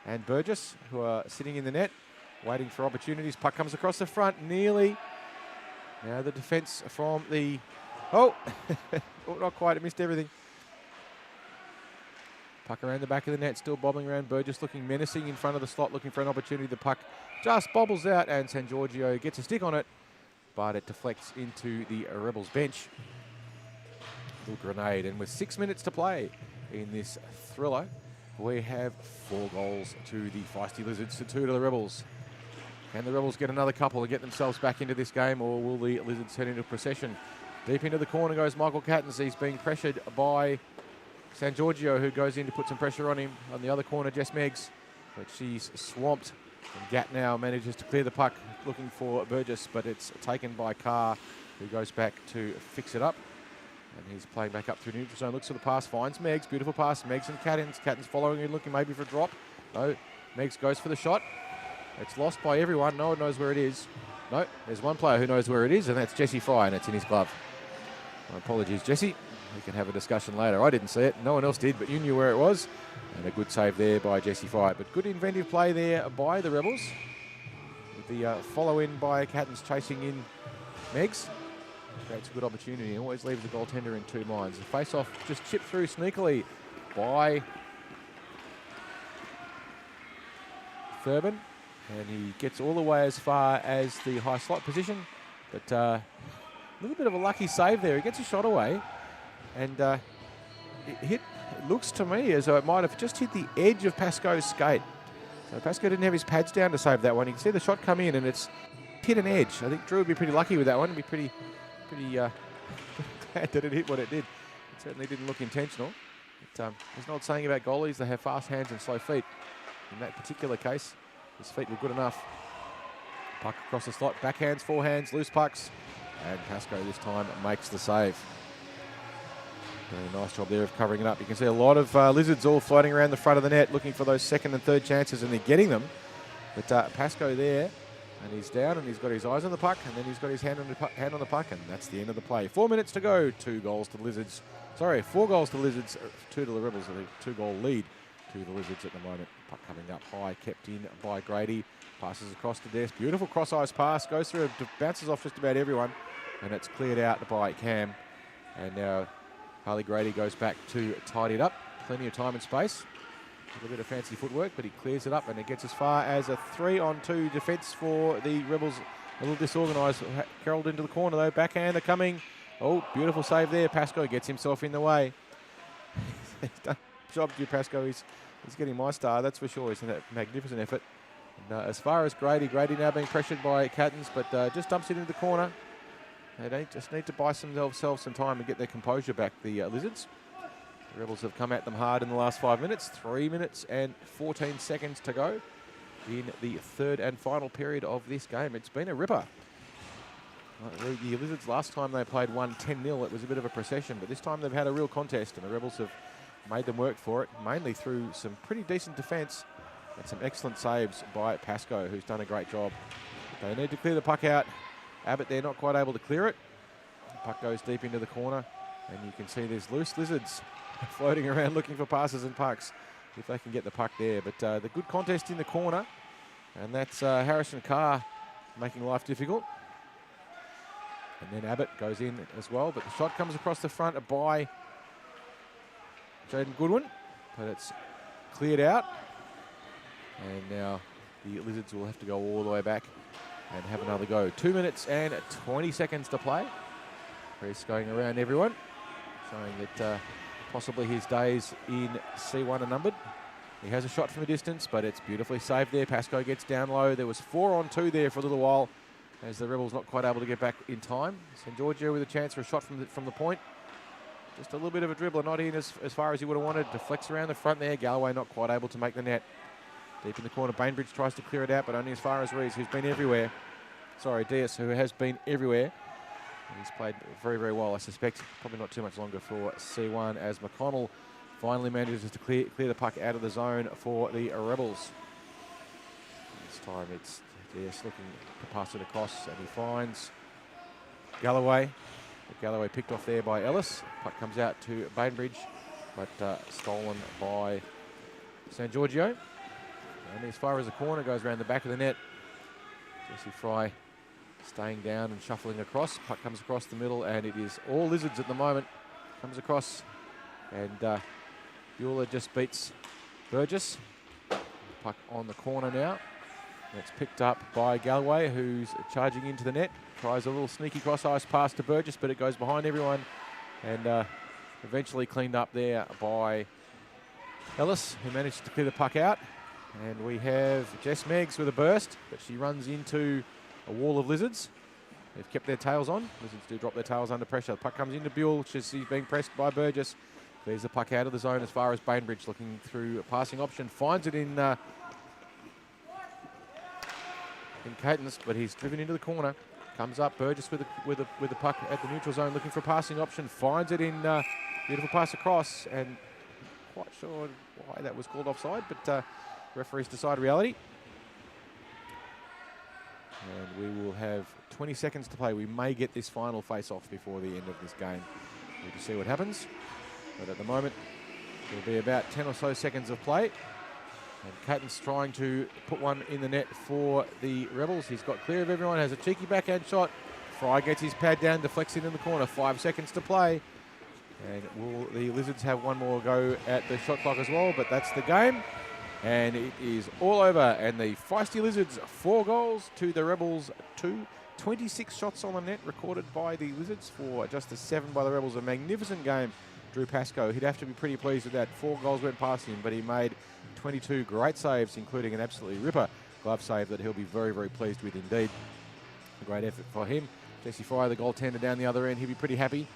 and Burgess, who are sitting in the net, waiting for opportunities. Puck comes across the front, nearly. Now the defence from the... Oh, not quite, it missed everything. Puck around the back of the net, still bobbling around. Burgess looking menacing in front of the slot, looking for an opportunity. The puck just bobbles out, and San Giorgio gets a stick on it, but it deflects into the Rebels bench. Little grenade, and with 6 minutes to play in this thriller, we have 4 goals to the Feisty Lizards to 2 to the Rebels. Can the Rebels get another couple and get themselves back into this game, or will the Lizards head into procession? Deep into the corner goes Michael Cattens. He's being pressured by San Giorgio, who goes in to put some pressure on him. On the other corner, Jess Meggs, but she's swamped. And Gat now manages to clear the puck, looking for Burgess, but it's taken by Carr, who goes back to fix it up. And he's playing back up through neutral zone, looks for the pass, finds Meggs, beautiful pass, Meggs and Cattens. Cattens following and looking maybe for a drop. No, Meggs goes for the shot. It's lost by everyone, no one knows where it is. No, there's one player who knows where it is, and that's Jesse Fry, and it's in his glove. My apologies, Jesse. We can have a discussion later. I didn't see it. No one else did, but you knew where it was. And a good save there by Jesse Fry. But good inventive play there by the Rebels. With the follow-in by Cattens chasing in Meggs. Creates a good opportunity and always leaves the goaltender in 2 minds. The face-off just chipped through sneakily by Thurbin. And he gets all the way as far as the high slot position. But a little bit of a lucky save there. He gets a shot away. And it looks to me as though it might have just hit the edge of Pascoe's skate. So Pascoe didn't have his pads down to save that one. You can see the shot come in and it's hit an edge. I think Drew would be pretty lucky with that one. He'd be pretty glad that it hit what it did. It certainly didn't look intentional. But, there's an old saying about goalies, they have fast hands and slow feet. In that particular case, his feet were good enough. Puck across the slot, backhands, forehands, loose pucks. And Pascoe this time makes the save. Very nice job there of covering it up. You can see a lot of Lizards all floating around the front of the net looking for those second and third chances, and they're getting them. But Pascoe there, and he's down and he's got his eyes on the puck, and then he's got his hand on the puck, and that's the end of the play. 4 minutes to go. 2 goals to the Lizards. Sorry, 4 goals to the Lizards, 2 to the Rebels. A 2-goal lead to the Lizards at the moment. Puck coming up high, kept in by Grady. Passes across to Des. Beautiful cross-ice pass. Goes through, bounces off just about everyone, and it's cleared out by Cam. And now Harley Grady goes back to tidy it up. Plenty of time and space. A little bit of fancy footwork, but he clears it up, and it gets as far as a 3-on-2 defence for the Rebels. A little disorganised. Carrolled into the corner, though. Backhander coming. Oh, beautiful save there. Pascoe gets himself in the way. He's done a job, Pascoe. He's getting my star, that's for sure. He's in a magnificent effort. And, as far as Grady now being pressured by Cattens, but just dumps it into the corner. They just need to buy themselves some time and get their composure back, the Lizards. The Rebels have come at them hard in the last 5 minutes. 3 minutes and 14 seconds to go in the third and final period of this game. It's been a ripper. The Lizards, last time they played, won 10-0. It was a bit of a procession, but this time they've had a real contest, and the Rebels have made them work for it, mainly through some pretty decent defence and some excellent saves by Pascoe, who's done a great job. They need to clear the puck out. Abbott, they're not quite able to clear it. The puck goes deep into the corner, and you can see there's loose Lizards floating around looking for passes and pucks if they can get the puck there. But the good contest in the corner, and that's Harrison Carr making life difficult. And then Abbott goes in as well, but the shot comes across the front by Jaden Goodwin, but it's cleared out. And now the Lizards will have to go all the way back and have another go. 2 minutes and 20 seconds to play. Chris going around everyone, showing that possibly his days in C1 are numbered. He has a shot from a distance, but it's beautifully saved there. Pascoe gets down low. There was 4-on-2 there for a little while, as the Rebels not quite able to get back in time. St. Giorgio with a chance for a shot from the point. Just a little bit of a dribbler, not in as far as he would have wanted. Deflects around the front there. Galloway not quite able to make the net. Deep in the corner, Bainbridge tries to clear it out, but only as far as Rees, who's been everywhere. Sorry, Diaz, who has been everywhere. He's played very, very well. I suspect probably not too much longer for C1, as McConnell finally manages to clear the puck out of the zone for the Rebels. This time it's Diaz looking to pass it across, and he finds Galloway. Galloway picked off there by Ellis. Puck comes out to Bainbridge, but stolen by St. Giorgio. And as far as the corner goes around the back of the net, Jesse Fry staying down and shuffling across. Puck comes across the middle, and it is all Lizards at the moment. Comes across, and Bueller just beats Burgess. Puck on the corner now. That's picked up by Galloway, who's charging into the net. Tries a little sneaky cross-ice pass to Burgess, but it goes behind everyone, and eventually cleaned up there by Ellis, who managed to clear the puck out. And we have Jess Meggs with a burst, but she runs into a wall of Lizards. They've kept their tails on. Lizards do drop their tails under pressure. The puck comes into Buell. She's being pressed by Burgess. Clears the puck out of the zone as far as Bainbridge, looking through a passing option. Finds it in Caitons, but he's driven into the corner. Comes up, Burgess with the puck at the neutral zone, looking for a passing option. Finds it in beautiful pass across, and quite sure why that was called offside, but referees decide reality. And we will have 20 seconds to play. We may get this final face-off before the end of this game. We'll just see what happens. But at the moment, there'll be about 10 or so seconds of play. And Catton's trying to put one in the net for the Rebels. He's got clear of everyone, has a cheeky backhand shot. Fry gets his pad down, deflects it in the corner. 5 seconds to play. And will the Lizards have one more go at the shot clock as well? But that's the game. And it is all over. And the Feisty Lizards, 4 goals to the Rebels 2. 26 shots on the net recorded by the Lizards for just a 7 by the Rebels. A magnificent game. Drew Pascoe, he'd have to be pretty pleased with that. 4 goals went past him, but he made 22 great saves, including an absolutely ripper glove save that he'll be very, very pleased with indeed. A great effort for him. Jesse Fry, the goaltender down the other end, he'll be pretty happy.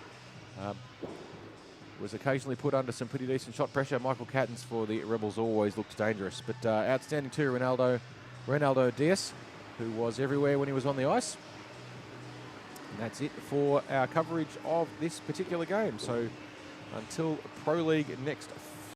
Was occasionally put under some pretty decent shot pressure. Michael Cattons for the Rebels always looks dangerous. But outstanding too, Ronaldo Diaz, who was everywhere when he was on the ice. And that's it for our coverage of this particular game. So until Pro League next